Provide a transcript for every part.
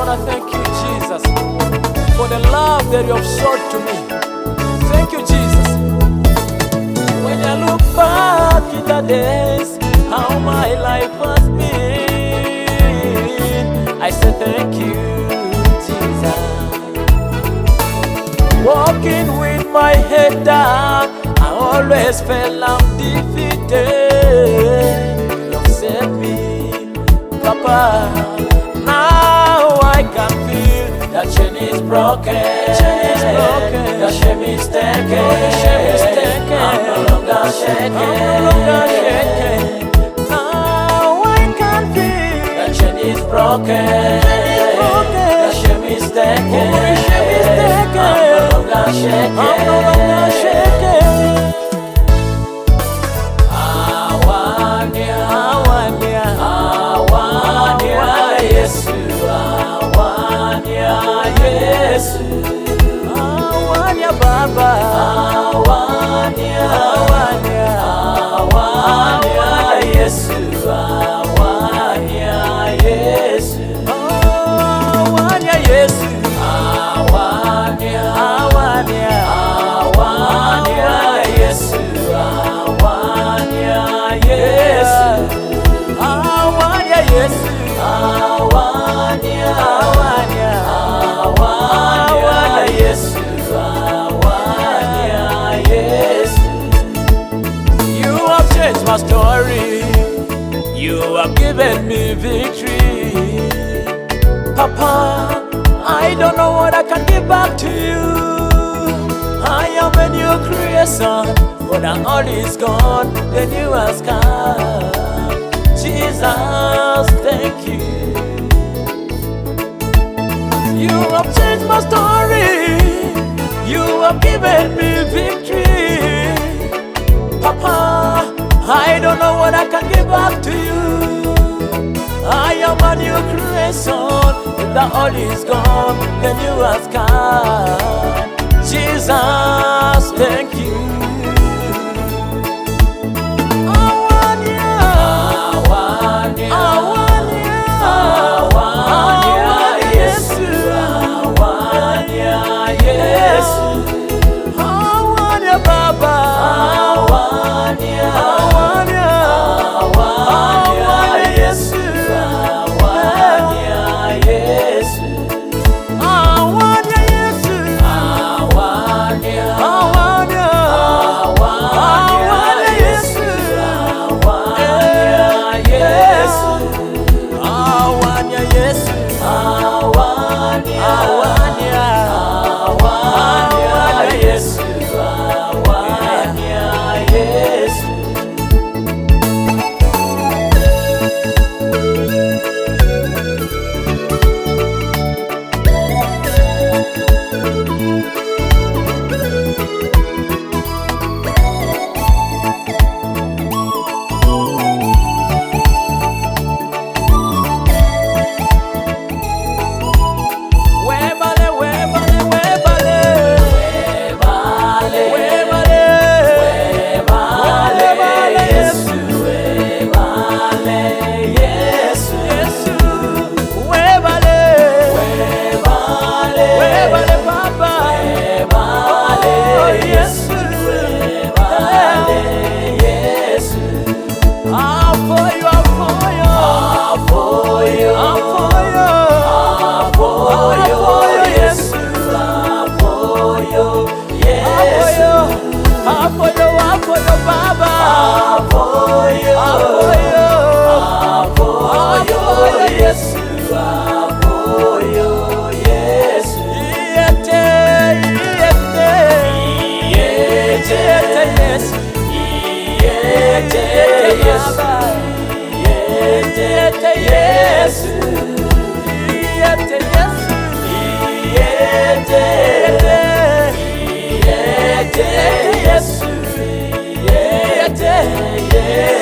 wanna thank you, Jesus, for the love that you have showed to me. Thank you, Jesus. When I look back in the days, how my life has been, I say thank you, Jesus. Walking with my head down, I always felt I'm defeated. You saved me, Papa. Now I can feel that chain is broken. The shame is taken. I'm no longer shaken. Now I can feel that chain is broken. The shame is taken. I'm no longer shaken. Awania Yesu, Awania Yesu, Awania Baba, Awania Yesu, Awania Yesu, Awania Yesu, Awania Yesu, Awania Yesu, Awania Yesu, Awania Yesu, Awania Yesu. You have changed my story. You have given me victory. Papa, I don't know what I can give back to you. I am a new creation, but all is gone, the new has come. Jesus, thank you. You have changed my story. You have given me victory. Papa, I don't know what I can give back to you. I am a new creation, the old is gone, the new has come. Jesus, thank you.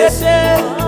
Yes.